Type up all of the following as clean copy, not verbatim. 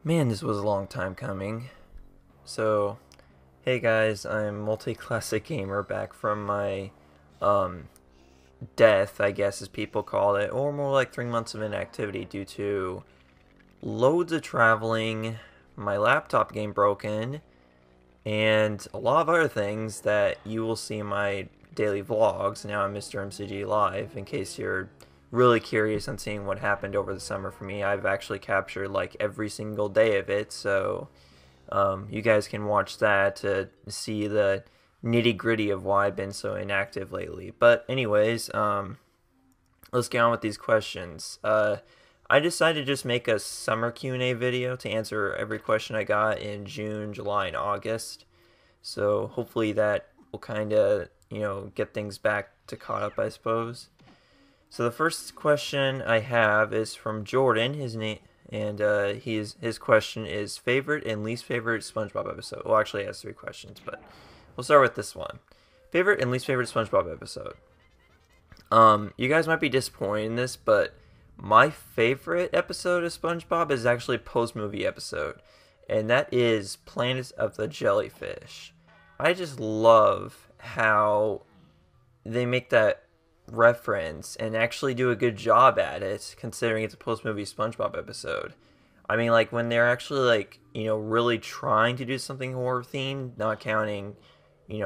Man, this was a long time coming. So, hey guys, I'm Multi-Classic Gamer back from my um death, I guess as people call it, or more like 3 months of inactivity due to loads of traveling, my laptop getting broken, and a lot of other things that you will see in my daily vlogs. Now I'm Mr. MCG Live, in case you're really curious on seeing what happened over the summer for me. I've actually captured like every single day of it, so you guys can watch that to see the nitty gritty of why I've been so inactive lately. But anyways, let's get on with these questions. I decided to just make a summer Q&A video to answer every question I got in June, July, and August. So hopefully that will kind of, get things back to caught up, I suppose. So the first question I have is from Jordan. His name and his question is favorite and least favorite SpongeBob episode. Well, actually, he has three questions, but we'll start with this one. Favorite and least favorite SpongeBob episode. You guys might be disappointed in this, but my favorite episode of SpongeBob is actually a post-movie episode, and that is Planet of the Jellyfish. I just love how they make that reference and actually do a good job at it, considering it's a post-movie SpongeBob episode. I mean, like, when they're actually, like, really trying to do something horror themed, not counting,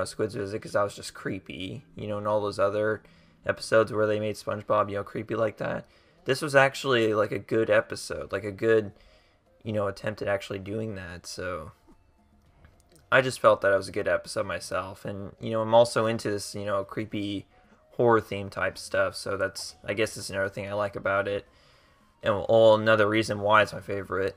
Squid's visit, because that was just creepy, and all those other episodes where they made SpongeBob, creepy like that. This was actually, like, a good episode, like, a good, attempt at actually doing that, so I just felt that it was a good episode myself, and, I'm also into this, creepy horror theme type stuff, so I guess that's another thing I like about it, and all another reason why it's my favorite.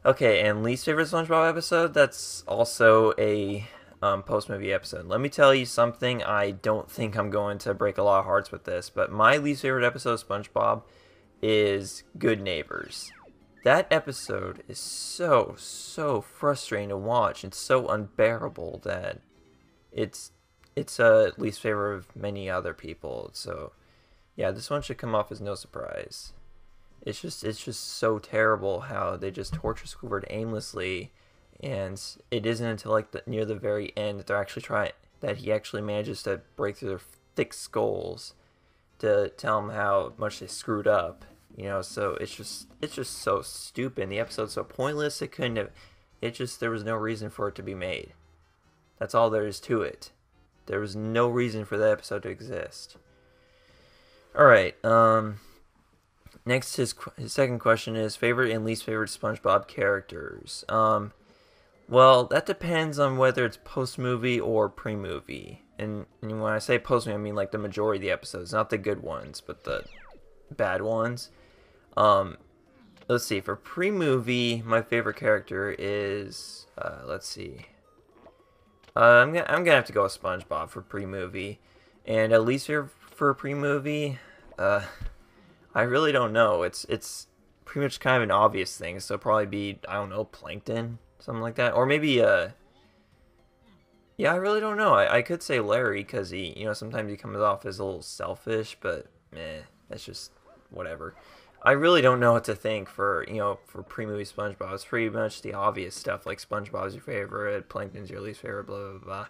Okay, and least favorite SpongeBob episode, that's also a post movie episode. Let me tell you something. I don't think I'm going to break a lot of hearts with this, but my least favorite episode of SpongeBob is Good Neighbors. That episode is so frustrating to watch and so unbearable that it's a least favorite of many other people. So yeah, this one should come off as no surprise. It's just so terrible how they just torture Squidward aimlessly, and it isn't until like near the very end that he actually manages to break through their thick skulls to tell them how much they screwed up. So it's just so stupid. The episode's so pointless. There was no reason for it to be made. That's all there is to it. There was no reason for that episode to exist. Alright, next his second question is favorite and least favorite SpongeBob characters. Well, that depends on whether it's post-movie or pre-movie. And when I say post-movie, I mean like the majority of the episodes, not the good ones, but the bad ones. Let's see, for pre-movie, my favorite character is, let's see. I'm gonna have to go with SpongeBob for pre-movie, and at least for pre-movie, I really don't know. It's pretty much kind of an obvious thing, so it'll probably be, I don't know, Plankton, something like that, or maybe yeah, I really don't know. I could say Larry because he, sometimes he comes off as a little selfish, but meh, that's just whatever. I really don't know what to think for pre-movie SpongeBob. It's pretty much the obvious stuff, like SpongeBob's your favorite, Plankton's your least favorite, blah, blah, blah.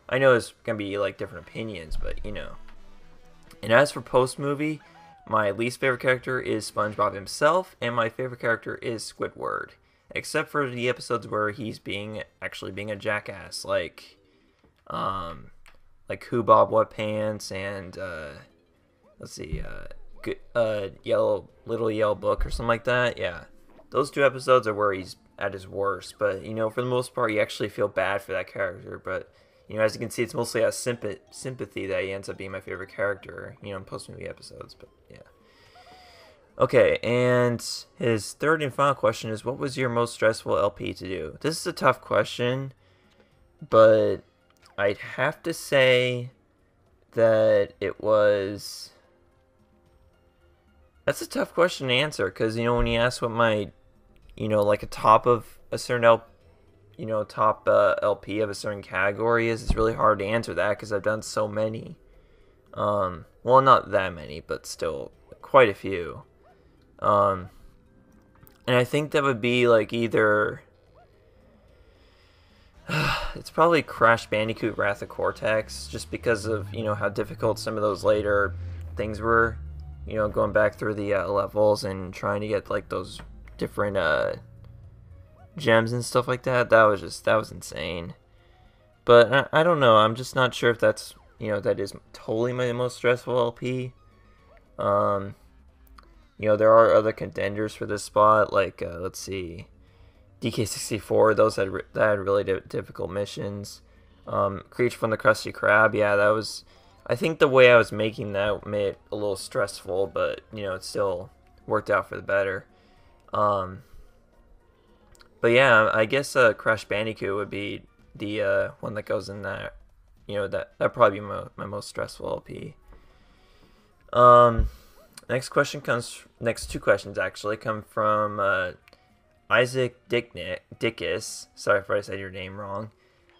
I know it's going to be, like, different opinions, but, And as for post-movie, my least favorite character is SpongeBob himself, and my favorite character is Squidward. Except for the episodes where he's actually being a jackass, like Who Bob What Pants, and, let's see, Little Yellow Book or something like that. Yeah, those two episodes are where he's at his worst. But for the most part, you actually feel bad for that character. But as you can see, it's mostly out of sympathy that he ends up being my favorite character. In post movie episodes. But yeah. Okay, and his third and final question is, what was your most stressful LP to do? This is a tough question, but I'd have to say that it was. That's a tough question to answer, because, when you ask what my, like a top of a certain top LP of a certain category is, it's really hard to answer that, because I've done so many. Well, not that many, but still quite a few. And I think that would be like either it's probably Crash Bandicoot Wrath of Cortex, just because of how difficult some of those later things were. Going back through the levels and trying to get like those different gems and stuff like that. That was insane. But I don't know. I'm just not sure if that's that is totally my most stressful LP. Um, there are other contenders for this spot. Like let's see, DK64. Those that had really difficult missions. Creature from the Krusty Krab. Yeah, that was. I think the way I was making that made it a little stressful, but it still worked out for the better. Um, but yeah, I guess Crash Bandicoot would be the one that goes in that. That'd probably be my most stressful LP. Um, next two questions actually come from Isaac Dickus. Sorry if I said your name wrong.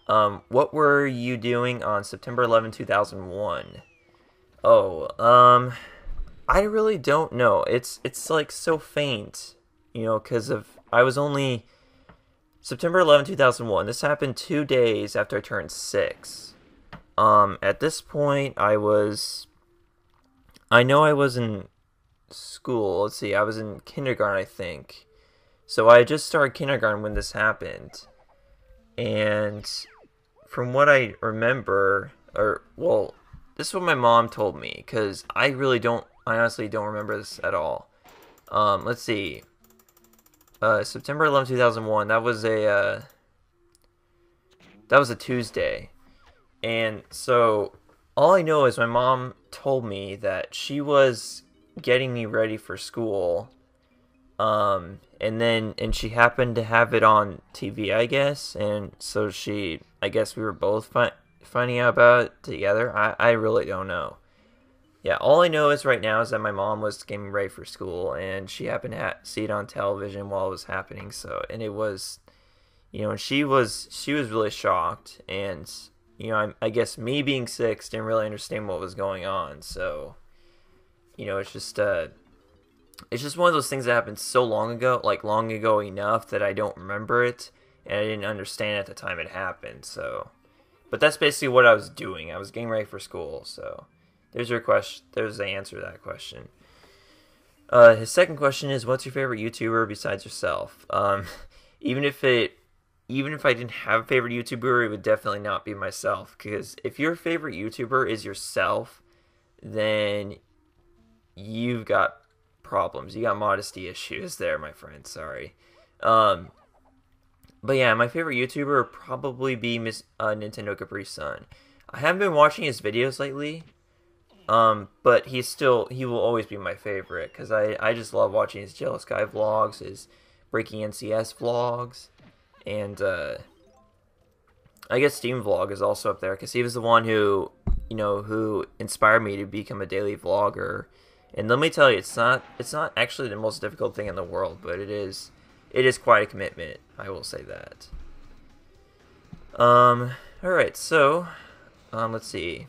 What were you doing on September 11, 2001? Oh, I really don't know. It's like so faint, because I was only September 11, 2001. This happened 2 days after I turned 6. At this point, I know I was in school. Let's see, I was in kindergarten, I think. So I just started kindergarten when this happened. And from what I remember, this is what my mom told me, because I honestly don't remember this at all. Let's see. September 11, 2001, that was a Tuesday. And so all I know is my mom told me that she was getting me ready for school. And she happened to have it on TV, I guess. And so I guess we were both finding out about it together. I really don't know. Yeah, all I know is right now is that my mom was getting ready for school, and she happened to see it on television while it was happening. So, and it was, and she was really shocked. And, I guess me being 6 didn't really understand what was going on. So, it's just one of those things that happened so long ago, like long ago enough that I don't remember it, and I didn't understand at the time it happened. So, but that's basically what I was doing. I was getting ready for school. So, there's your question. There's the answer to that question. His second question is, what's your favorite YouTuber besides yourself? Even if I didn't have a favorite YouTuber, it would definitely not be myself. Because if your favorite YouTuber is yourself, then you've got problems. You got modesty issues there, my friend. Sorry. But yeah, my favorite YouTuber would probably be Nintendo Capri Sun. I haven't been watching his videos lately. But he will always be my favorite, because I just love watching his Jealous Guy vlogs, his Breaking NCS vlogs, and I guess Steam Vlog is also up there, because he was the one who inspired me to become a daily vlogger. And let me tell you, it's not actually the most difficult thing in the world, but it is quite a commitment. I will say that. All right, so let's see.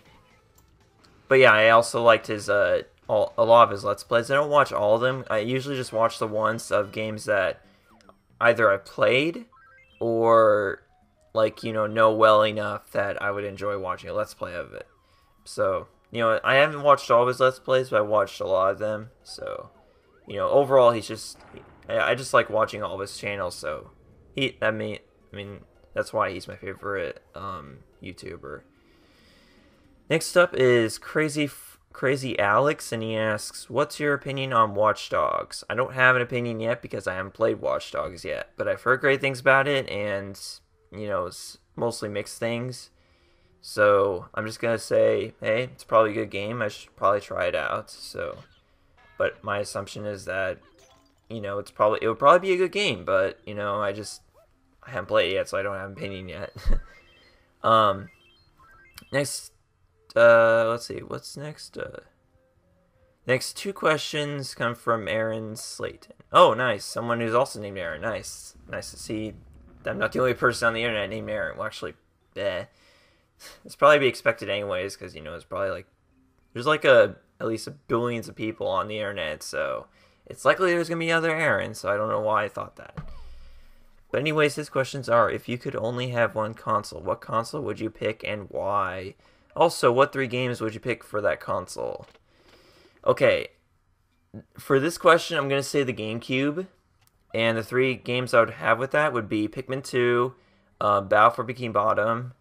But yeah, I also liked his a lot of his Let's Plays. I don't watch all of them. I usually just watch the ones of games that either I played or like know well enough that I would enjoy watching a Let's Play of it. So I haven't watched all of his Let's Plays, but I watched a lot of them. So overall, I just like watching all of his channels. So I mean that's why he's my favorite YouTuber. Next up is Crazy Alex, and he asks, what's your opinion on Watch Dogs? I don't have an opinion yet because I haven't played Watch Dogs yet, but I've heard great things about it, and, it's mostly mixed things. So I'm just going to say, hey, it's probably a good game. I should probably try it out. So, but my assumption is that, it would probably be a good game, but, I haven't played it yet, so I don't have an opinion yet. Next, let's see, what's next? Next two questions come from Aaron Slayton. Oh, nice. Someone who's also named Aaron. Nice. Nice to see I'm not the only person on the internet named Aaron. Well, actually, it's probably be expected anyways, because, it's probably like, there's like at least billions of people on the internet, so it's likely there's going to be other Aaron, so I don't know why I thought that. But anyways, his questions are, if you could only have one console, what console would you pick and why? Also, what 3 games would you pick for that console? Okay, for this question, I'm going to say the GameCube. And the 3 games I would have with that would be Pikmin 2, Battle for Bikini Bottom,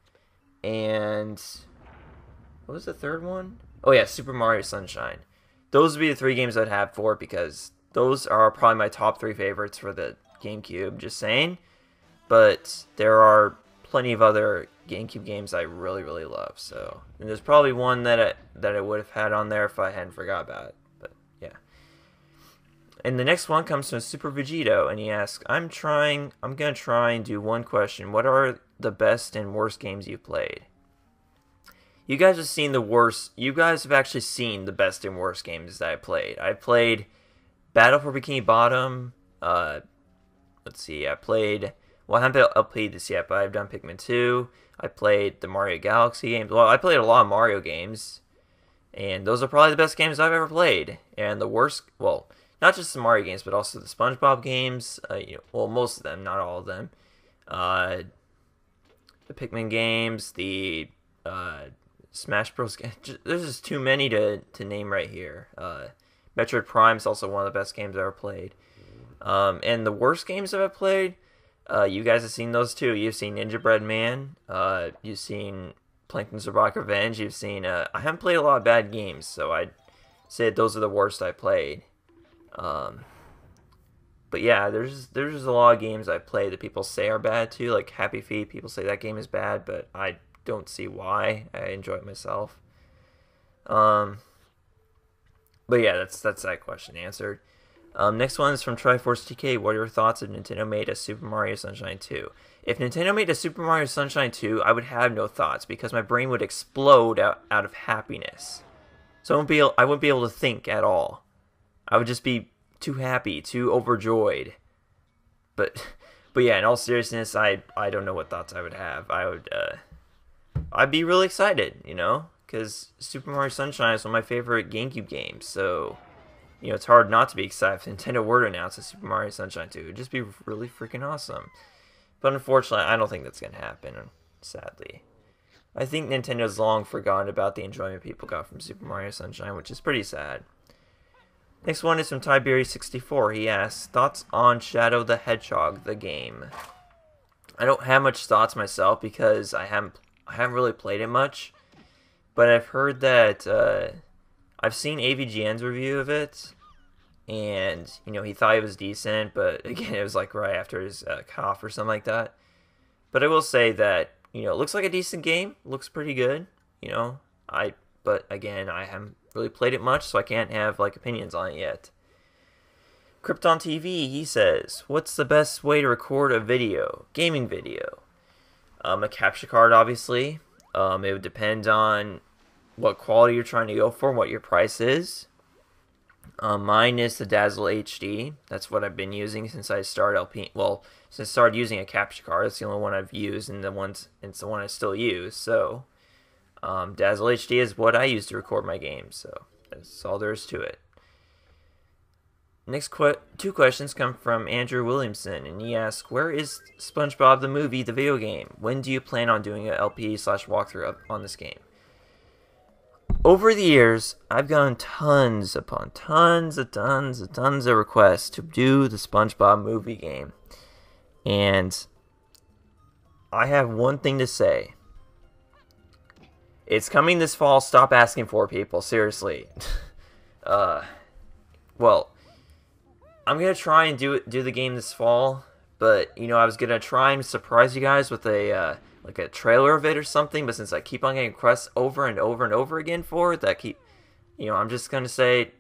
and what was the third one? Oh yeah, Super Mario Sunshine. Those would be the 3 games I'd have for it because those are probably my top 3 favorites for the GameCube, just saying. But there are plenty of other GameCube games I really, really love. So, and there's probably one that I would have had on there if I hadn't forgot about it. But yeah. And the next one comes from Super Vegito, and he asks, I'm gonna try and do one question. What are the best and worst games you've played? You guys have seen the worst. You guys have actually seen the best and worst games that I played. I played Battle for Bikini Bottom. Let's see. I played. Well, I haven't played this yet, but I've done Pikmin 2. I played the Mario Galaxy games. Well, I played a lot of Mario games, and those are probably the best games I've ever played. And the worst, well, not just the Mario games, but also the SpongeBob games. Well, most of them, not all of them. The Pikmin games, the Smash Bros. There's just too many to name right here. Metroid Prime is also one of the best games I've ever played. And the worst games I've played, you guys have seen those too. You've seen Ninja Bread Man. You've seen Plankton's Rock Revenge. You've seen. I haven't played a lot of bad games, so I'd say those are the worst I played. But yeah, there's a lot of games I played that people say are bad too. Like Happy Feet, people say that game is bad, but I don't see why. I enjoy it myself. But yeah, that's that question answered. Next one is from Triforce TK. What are your thoughts if Nintendo made a Super Mario Sunshine 2? If Nintendo made a Super Mario Sunshine 2, I would have no thoughts because my brain would explode out of happiness. So I wouldn't be able to think at all. I would just be too happy, too overjoyed. But yeah, in all seriousness, I don't know what thoughts I would have. I'd be really excited, because Super Mario Sunshine is one of my favorite GameCube games, so it's hard not to be excited if Nintendo were to announce a Super Mario Sunshine 2. It'd just be really freaking awesome. But unfortunately, I don't think that's going to happen, sadly. I think Nintendo's long forgotten about the enjoyment people got from Super Mario Sunshine, which is pretty sad. Next one is from Tiberi64. He asks, thoughts on Shadow the Hedgehog, the game? I don't have much thoughts myself because I haven't really played it much. But I've heard that, I've seen AVGN's review of it, and, he thought it was decent, but again, it was like right after his cough or something like that. But I will say that, it looks like a decent game, looks pretty good, but again, I haven't really played it much, so I can't have, opinions on it yet. Krypton TV, he says, what's the best way to record a video, gaming video? A capture card, obviously. It would depend on what quality you're trying to go for, what your price is. Mine is the Dazzle HD. That's what I've been using since I started since I started using a capture card. It's the only one I've used, and it's the one I still use. So, Dazzle HD is what I use to record my games. So that's all there is to it. Next 2 questions come from Andrew Williamson, and he asks, where is SpongeBob the movie, the video game? When do you plan on doing an LP/walkthrough on this game? Over the years, I've gotten tons upon tons of requests to do the SpongeBob movie game. And I have one thing to say. It's coming this fall. Stop asking for people. Seriously. Well, I'm going to try and do the game this fall. But, I was going to try and surprise you guys with a trailer of it or something, but since I keep on getting requests over and over and over again for it, I'm just going to say,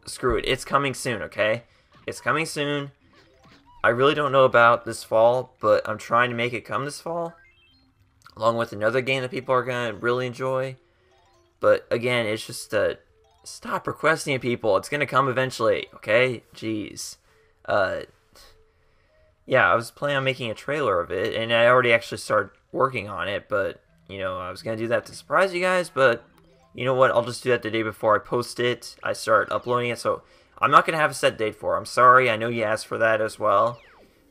screw it. It's coming soon, okay? It's coming soon. I really don't know about this fall, but I'm trying to make it come this fall, along with another game that people are going to really enjoy. But again, it's just stop requesting it, people. It's going to come eventually, okay? Jeez. Yeah, I was planning on making a trailer of it, and I already actually started working on it, but, I was going to do that to surprise you guys, but, you know what, I'll just do that the day before I post it. I start uploading it, so I'm not gonna have a set date for. I'm sorry. I know you asked for that as well,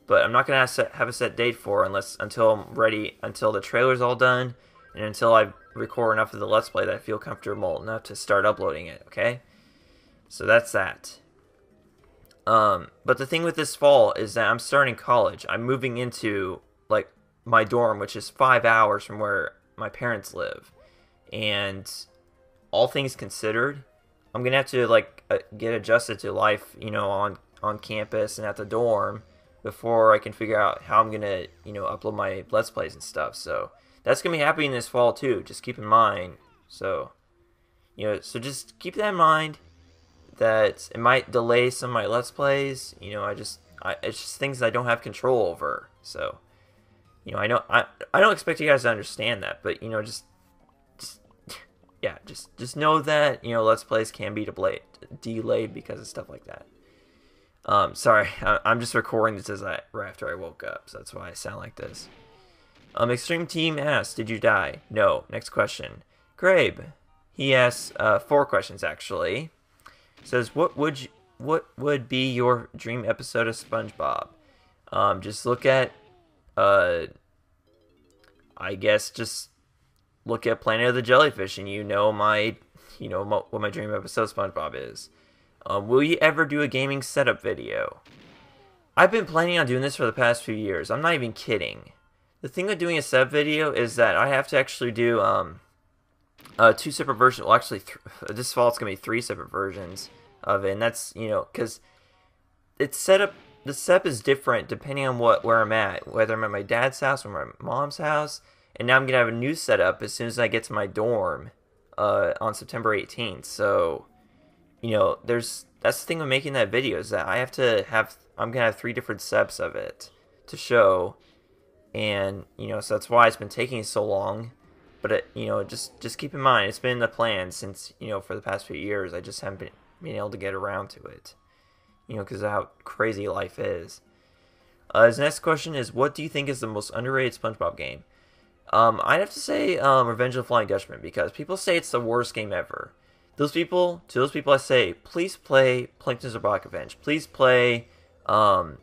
but I'm not gonna have a set date for until I'm ready, until the trailer's all done, and until I record enough of the Let's Play that I feel comfortable enough to start uploading it. Okay, so that's that. But the thing with this fall is that I'm starting college. I'm moving into like my dorm, which is 5 hours from where my parents live, and all things considered, I'm gonna have to like get adjusted to life, on campus and at the dorm before I can figure out how I'm gonna, upload my Let's Plays and stuff. So that's gonna be happening this fall too. Just keep in mind. So, so just keep that in mind that it might delay some of my Let's Plays. It's just things I don't have control over. So, I don't expect you guys to understand that, but just know that, Let's Plays can be delayed because of stuff like that. Sorry, I'm just recording this right after I woke up, so that's why I sound like this. Extreme Team asks, did you die? No. Next question. Grabe, he asks 4 questions actually. Says, what would be your dream episode of SpongeBob? Just look at, I guess, just look at Planet of the Jellyfish, and what my dream episode of SpongeBob is. Will you ever do a gaming setup video? I've been planning on doing this for the past few years. I'm not even kidding. The thing with doing a setup video is that I have to actually do 2 separate versions. Well, actually, this fall it's gonna be 3 separate versions of it, and that's because it's set up. The setup is different depending on where I'm at, whether I'm at my dad's house or my mom's house. And now I'm going to have a new setup as soon as I get to my dorm on September 18th. So, that's the thing with making that video is that I'm going to have 3 different setups of it to show. And, so that's why it's been taking so long. But, just keep in mind, it's been in the plan since, for the past few years. I just haven't been able to get around to it. Because of how crazy life is. His next question is, what do you think is the most underrated SpongeBob game? I'd have to say Revenge of the Flying Dutchman, because people say it's the worst game ever. To those people I say, please play Plankton's Robotic Revenge. Please play, I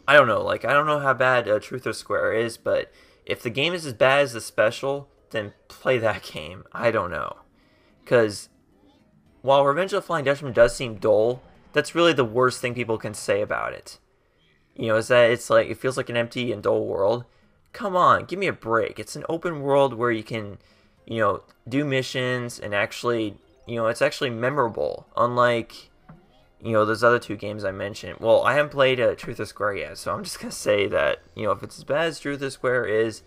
don't know, I don't know how bad Truth or Square is, but if the game is as bad as the special, then play that game. I don't know. Because while Revenge of the Flying Dutchman does seem dull, that's really the worst thing people can say about it. Is that it feels like an empty and dull world. Come on, give me a break. It's an open world where you can, do missions and actually, it's actually memorable. Unlike, those other 2 games I mentioned. Well, I haven't played Truth or Square yet, so I'm just going to say that, if it's as bad as Truth or Square is,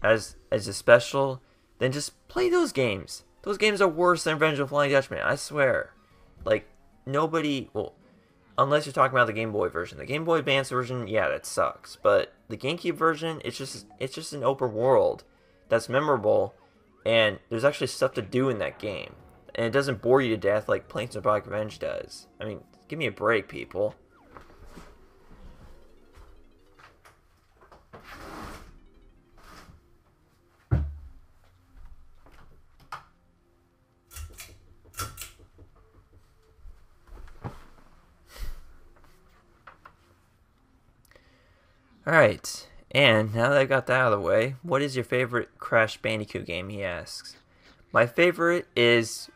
as a special, then just play those games. Those games are worse than Revenge of the Flying Dutchman, I swear. Nobody, well, unless you're talking about the Game Boy version. The Game Boy Advance version, yeah, that sucks. But the GameCube version, it's just an open world that's memorable, and there's actually stuff to do in that game. And it doesn't bore you to death like Plankton's Robotic Revenge does. I mean, give me a break, people. Alright, and now that I got that out of the way, what is your favorite Crash Bandicoot game, he asks. My favorite is,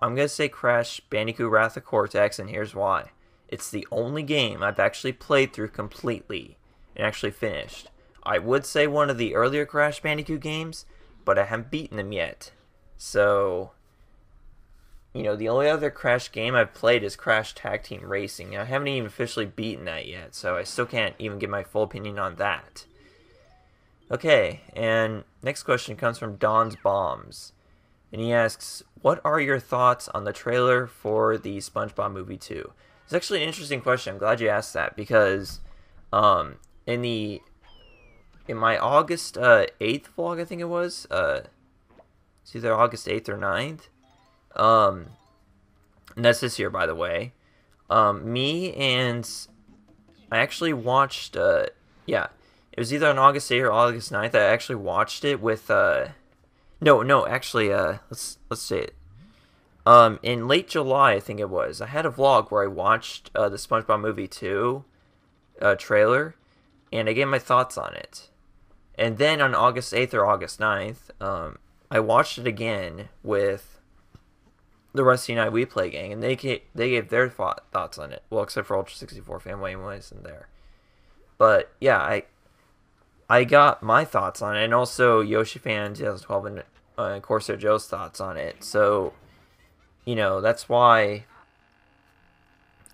I'm going to say Crash Bandicoot Wrath of Cortex, and here's why. It's the only game I've actually played through completely, and actually finished. I would say one of the earlier Crash Bandicoot games, but I haven't beaten them yet. So, the only other Crash game I've played is Crash Tag Team Racing. I haven't even officially beaten that yet, so I still can't even give my full opinion on that. Okay, and next question comes from Don's Bombs. And he asks, what are your thoughts on the trailer for the SpongeBob movie 2? It's actually an interesting question. I'm glad you asked that, because in my August 8th vlog, I think it was, it's either August 8th or 9th, and that's this year, by the way. Me and I actually watched, yeah, it was either on August 8th or August 9th. I actually watched it with, no, actually, let's say it. In late July, I think it was, I had a vlog where I watched the SpongeBob movie 2 trailer, and I gave my thoughts on it. And then on August 8th or August 9th, I watched it again with the rest of the United We Play gang, and they gave their thoughts on it. Well, except for Ultra 64 fan Wayne wasn't there. But yeah, I got my thoughts on it, and also Yoshi Fan 2012 and Corsair Joe's thoughts on it. So, that's why,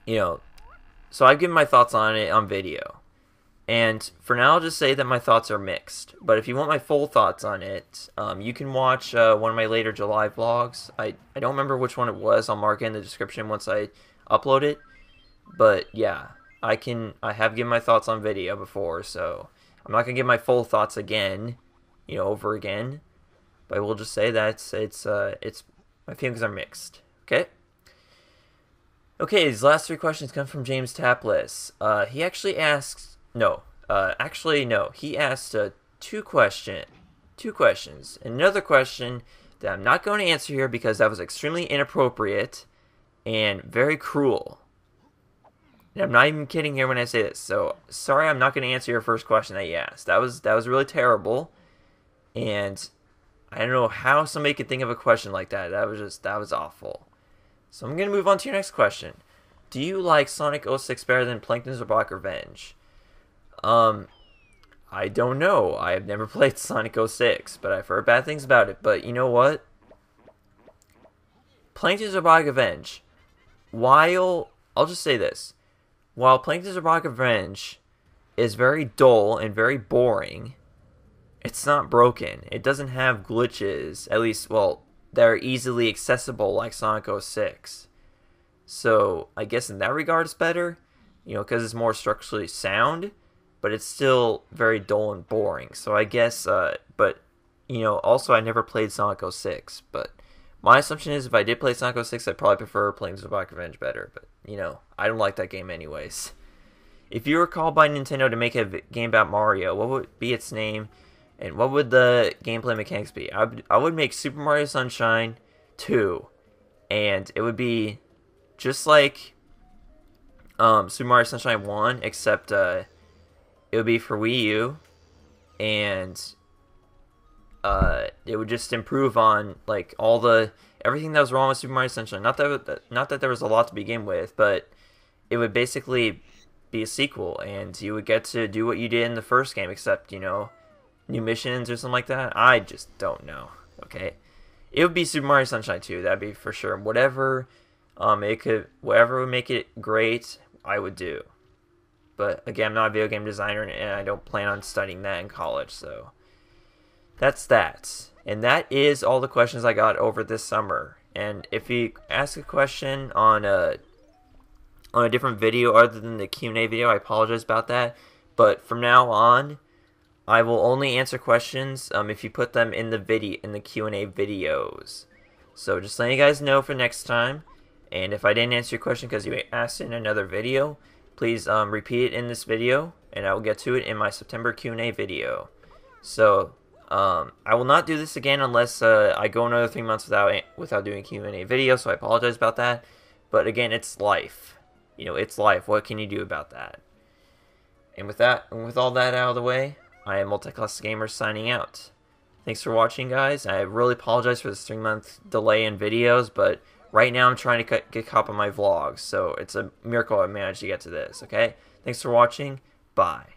so I've given my thoughts on it on video. And for now, I'll just say that my thoughts are mixed. But if you want my full thoughts on it, you can watch one of my later July vlogs. I don't remember which one it was. I'll mark it in the description once I upload it. But yeah, I have given my thoughts on video before, so I'm not gonna give my full thoughts again, over again. But I will just say that it's my feelings are mixed. Okay. Okay, these last 3 questions come from James Tapless. He actually asks. No, he asked 2 questions. Another question that I'm not going to answer here because that was extremely inappropriate and very cruel. And I'm not even kidding here when I say this. So sorry, I'm not going to answer your first question that you asked. That was really terrible, and I don't know how somebody could think of a question like that. That was awful. So I'm going to move on to your next question. Do you like Sonic 06 better than Plankton's Robotic Revenge? I don't know. I have never played Sonic 06, but I've heard bad things about it. But you know what? Plankton's Robotic Revenge, I'll just say this. While Plankton's Robotic Revenge is very dull and very boring, it's not broken. It doesn't have glitches, at least, well, that are easily accessible like Sonic 06. So, I guess in that regard it's better, because it's more structurally sound. But it's still very dull and boring. So I guess, but, also I never played Sonic 06. But my assumption is if I did play Sonic 06, I'd probably prefer Plankton's Robotic Revenge better. But, I don't like that game anyways. If you were called by Nintendo to make a game about Mario, what would be its name? And what would the gameplay mechanics be? I would make Super Mario Sunshine 2. And it would be just like Super Mario Sunshine 1, except, it would be for Wii U, and it would just improve on like everything that was wrong with Super Mario Sunshine. Not that there was a lot to begin with, but it would basically be a sequel, and you would get to do what you did in the first game, except new missions or something like that. I just don't know. Okay, it would be Super Mario Sunshine 2. That'd be for sure. Whatever would make it great, I would do. But again, I'm not a video game designer, and I don't plan on studying that in college, so that's that. And that is all the questions I got over this summer. And if you ask a question on a different video other than the Q&A video, I apologize about that. But from now on, I will only answer questions if you put them in the Q&A videos. So just letting you guys know for next time. And if I didn't answer your question because you asked it in another video, please repeat it in this video, and I will get to it in my September Q&A video. So I will not do this again unless I go another 3 months without doing a Q&A video. So I apologize about that. But again, it's life. It's life. What can you do about that? And with all that out of the way, I am Multiclass Gamer signing out. Thanks for watching, guys. I really apologize for this 3-month delay in videos, but right now I'm trying to get caught up on my vlogs, so it's a miracle I managed to get to this, okay? Thanks for watching. Bye.